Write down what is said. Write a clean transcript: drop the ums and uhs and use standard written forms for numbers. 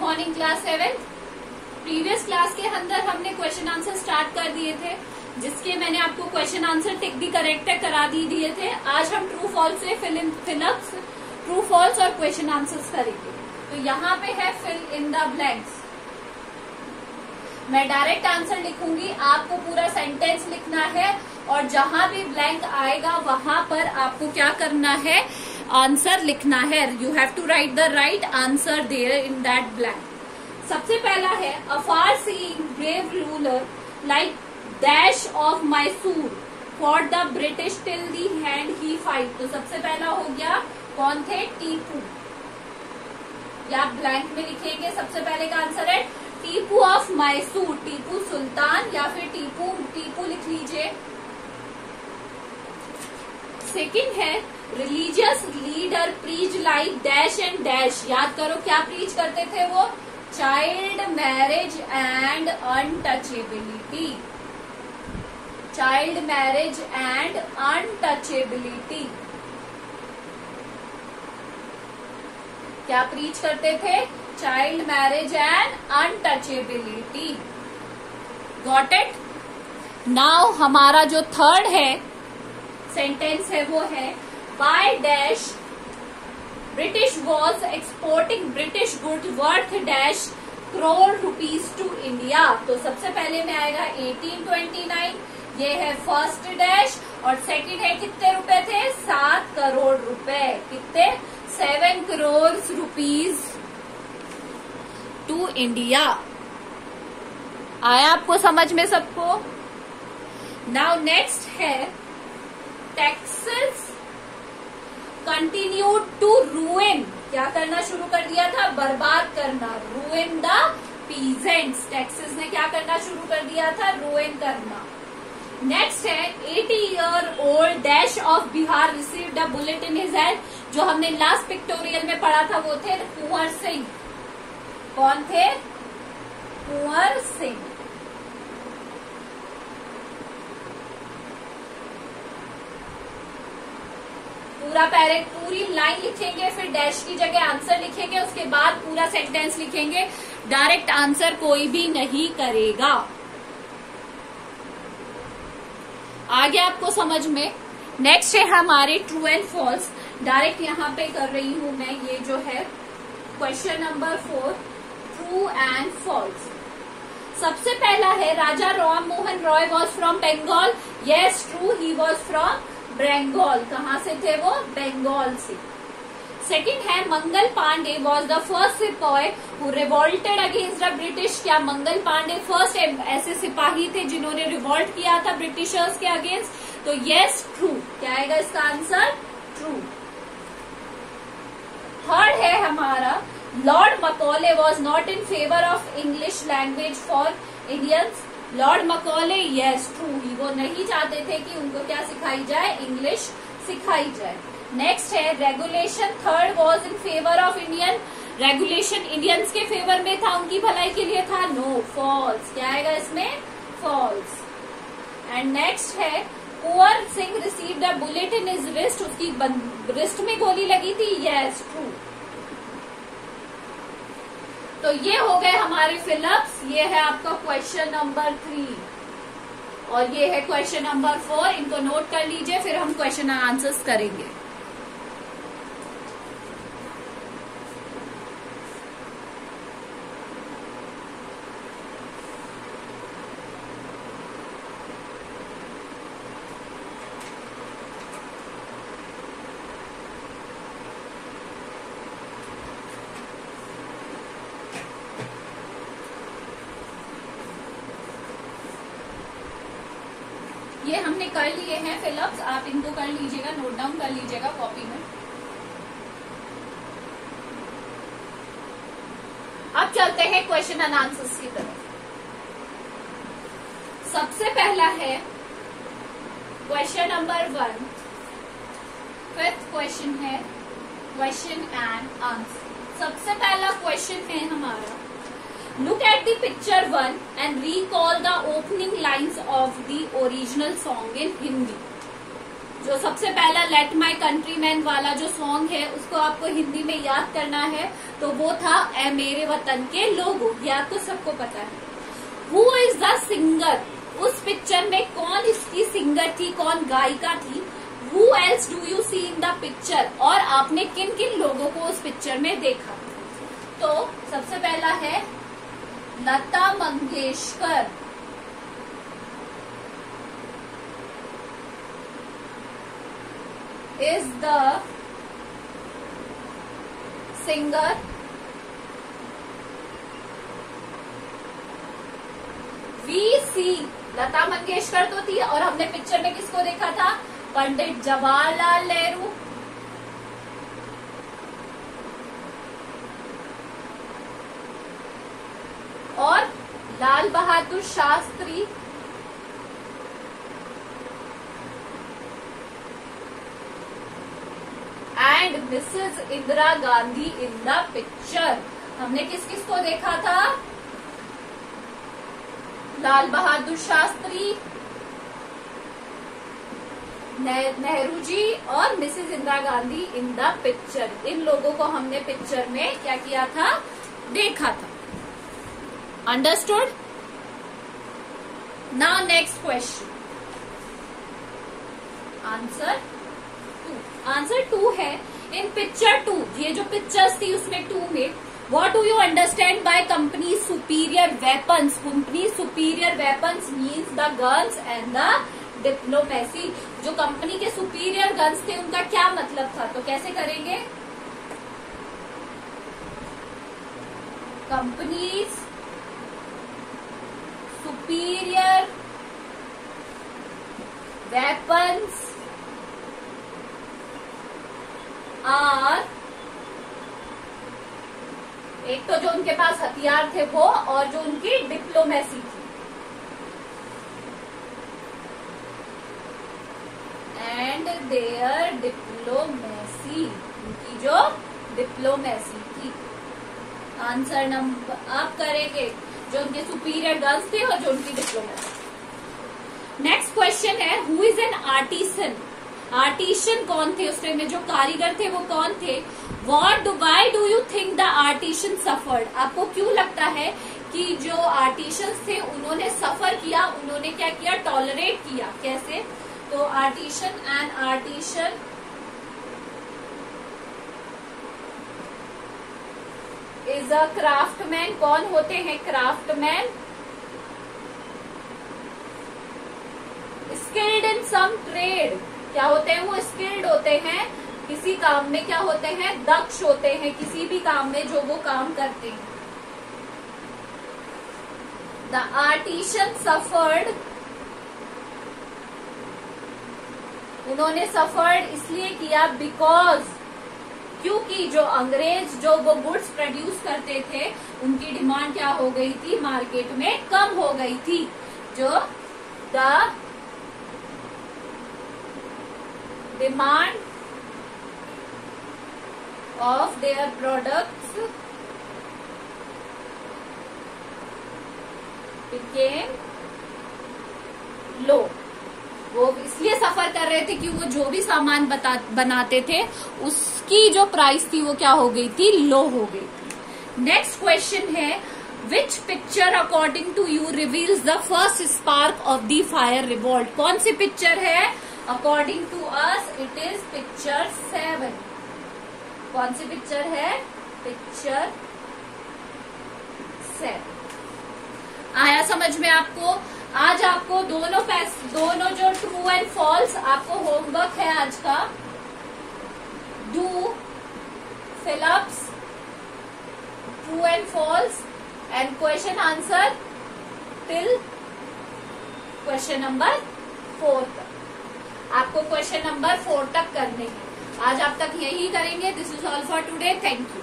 Morning class 7। Previous class के अंदर हमने क्वेश्चन आंसर स्टार्ट कर दिए थे, जिसके मैंने आपको question answer tick the correct करा दिए थे। आज हम ट्रू फॉल्स से फिलअप्स, ट्रू फॉल्स और क्वेश्चन आंसर्स करेंगे। तो यहाँ पे है फिल इन द ब्लैंक्स। मैं डायरेक्ट आंसर लिखूंगी, आपको पूरा सेंटेंस लिखना है और जहां भी ब्लैंक आएगा वहां पर आपको क्या करना है, आंसर लिखना है। You have to write the right answer there in that blank. सबसे पहला है a far seeing brave ruler like dash of Mysore for the British till the end he fight. तो सबसे पहला हो गया, कौन थे, टीपू। या ब्लैंक में लिखेंगे, सबसे पहले का आंसर है टीपू ऑफ मैसूर, टीपू सुल्तान या फिर टीपू लिख लीजिए। सेकंड है religious leader preach like dash and dash. याद करो क्या प्रीच करते थे वो, child marriage and untouchability, child marriage and untouchability. क्या प्रीच करते थे, child marriage and untouchability. Got it. Now हमारा जो थर्ड है सेंटेंस है वो है by dash British was exporting British goods worth dash crore rupees to India. तो सबसे पहले में आएगा 1829, ये है फर्स्ट डैश, और सेकंड है कितने रुपए थे, 7 करोड़ रुपए। कितने, 7 करोड़ रुपीज टू इंडिया। आया आपको समझ में सबको। नाउ नेक्स्ट है टैक्सेस कंटिन्यूड टू रूइन। क्या करना शुरू कर दिया था, बर्बाद करना, रूइन द पीजेंट्स। टैक्सेस ने क्या करना शुरू कर दिया था, रूइन करना। नेक्स्ट है 80-year-old dash of Bihar received a bullet in his hand. जो हमने लास्ट पिक्टोरियल में पढ़ा था वो थे कुंवर सिंह। कौन थे, कुंवर सिंह। पूरा पूरी लाइन लिखेंगे, फिर डैश की जगह आंसर लिखेंगे, उसके बाद पूरा सेंटेंस लिखेंगे। डायरेक्ट आंसर कोई भी नहीं करेगा। आगे आपको समझ में। नेक्स्ट है हमारे ट्रू एंड फॉल्स। डायरेक्ट यहाँ पे कर रही हूं मैं, ये जो है question number 4, true and false. सबसे पहला है Raja Ram Mohan Roy was from Bengal. Yes true, he was from Bengal. कहाँ से थे वो, बंगाल से। सेकंड है Mangal Pandey was the first sipahi who revolted against the British. क्या मंगल पांडे फर्स्ट ऐसे सिपाही थे जिन्होंने रिवोल्ट किया था ब्रिटिशर्स के अगेंस्ट। तो यस ट्रू, क्या आएगा इसका आंसर, ट्रू। थर्ड है हमारा Lord Macaulay was not in favour of English language for Indians. Lord Macaulay, yes true, वो नहीं चाहते थे कि उनको क्या सिखाई जाए, इंग्लिश सिखाई जाए। नेक्स्ट है regulation third was in favour of Indian. Regulation Indians के फेवर में था, उनकी भलाई के लिए था। No, false. क्या आएगा इसमें, फॉल्स। एंड नेक्स्ट है Kunwar Singh received a bullet in his wrist. उसकी रिस्ट में गोली लगी थी। Yes true. तो ये हो गए हमारे फिलअप्स। ये है आपका क्वेश्चन नंबर 3 और ये है क्वेश्चन नंबर 4। इनको नोट कर लीजिए, फिर हम क्वेश्चन एंड आंसर्स करेंगे। ये हमने कर लिए हैं फिलअप्स, आप इनको कर लीजिएगा, नोट डाउन कर लीजिएगा कॉपी में। अब चलते हैं क्वेश्चन एंड आंसर्स की तरफ। सबसे पहला है क्वेश्चन नंबर 1। फिफ्थ क्वेश्चन है क्वेश्चन एंड आंसर। सबसे पहला क्वेश्चन है हमारा, Look at the picture 1 and recall the opening lines of the original song in Hindi. जो सबसे पहला लेट माई कंट्रीमैन वाला जो सॉन्ग है उसको आपको हिंदी में याद करना है, तो वो था ए मेरे वतन के लोगों। ये आपको सबको पता है। हु इज द सिंगर, उस पिक्चर में कौन इसकी सिंगर थी, कौन गायिका थी। Who else do you see in the picture, और आपने किन किन लोगों को उस पिक्चर में देखा। तो सबसे पहला है Lata Mangeshkar, is the singer we see। Lata Mangeshkar तो थी, और हमने पिक्चर में किसको देखा था, पंडित जवाहरलाल नेहरू। और Lal Bahadur Shastri, and Mrs Indira Gandhi in the picture. हमने किस किस को देखा था, लाल बहादुर शास्त्री, नेहरू जी और Mrs Indira Gandhi in the picture. इन लोगों को हमने पिक्चर में क्या किया था, देखा था। Understood. Now next question, answer 2 है। इन पिक्चर 2, ये जो पिक्चर्स थी उसमें 2 में, what do you understand by company superior weapons. Company superior weapons means the guns and the diplomacy. जो कंपनी के सुपीरियर गन्स थे उनका क्या मतलब था, तो कैसे करेंगे, कंपनीज सुपीरियर वेपन्स आर, एक तो जो उनके पास हथियार थे वो, और जो उनकी डिप्लोमेसी थी, एंड देयर डिप्लोमेसी, उनकी जो डिप्लोमेसी थी। आंसर नंबर आप करेंगे जो उनके सुपीरियर गर्ल्स थे और जो उनकी डिप्लोमेसी। नेक्स्ट क्वेश्चन है, who is an artisan. Artisan कौन थे उस टाइम में, जो कारीगर थे वो कौन थे। Why do you think the artisan suffered. आपको क्यों लगता है कि जो आर्टिशंस थे उन्होंने सफर किया, उन्होंने क्या किया, टॉलरेट किया। कैसे, तो artisan and artisan is a craftsman. कौन होते हैं craftsman, skilled in some trade. क्या होते हैं वो, स्किल्ड होते हैं किसी काम में, क्या होते हैं, दक्ष होते हैं किसी भी काम में जो वो काम करते हैं। द आर्टिशन सफर्ड, उन्होंने सफर्ड इसलिए किया बिकॉज, क्योंकि जो अंग्रेज जो वो गुड्स प्रोड्यूस करते थे उनकी डिमांड क्या हो गई थी, मार्केट में कम हो गई थी। जो the demand of their products became low. वो इसलिए सफर कर रहे थे कि वो जो भी सामान बनाते थे उसकी जो प्राइस थी वो क्या हो गई थी, लो हो गई थी। नेक्स्ट क्वेश्चन है, which picture according to you reveals the first spark of the fire revolt. कौन सी पिक्चर है, according to us it is picture 7। कौन सी पिक्चर है, पिक्चर 7। आया समझ में आपको। आज आपको दोनों जो ट्रू एंड फॉल्स आपको होमवर्क है आज का, do fill ups true and false and question answer till question number 4 तक। आपको क्वेश्चन नंबर 4 तक करने हैं। आज आप तक यही करेंगे। This is all for today. Thank you.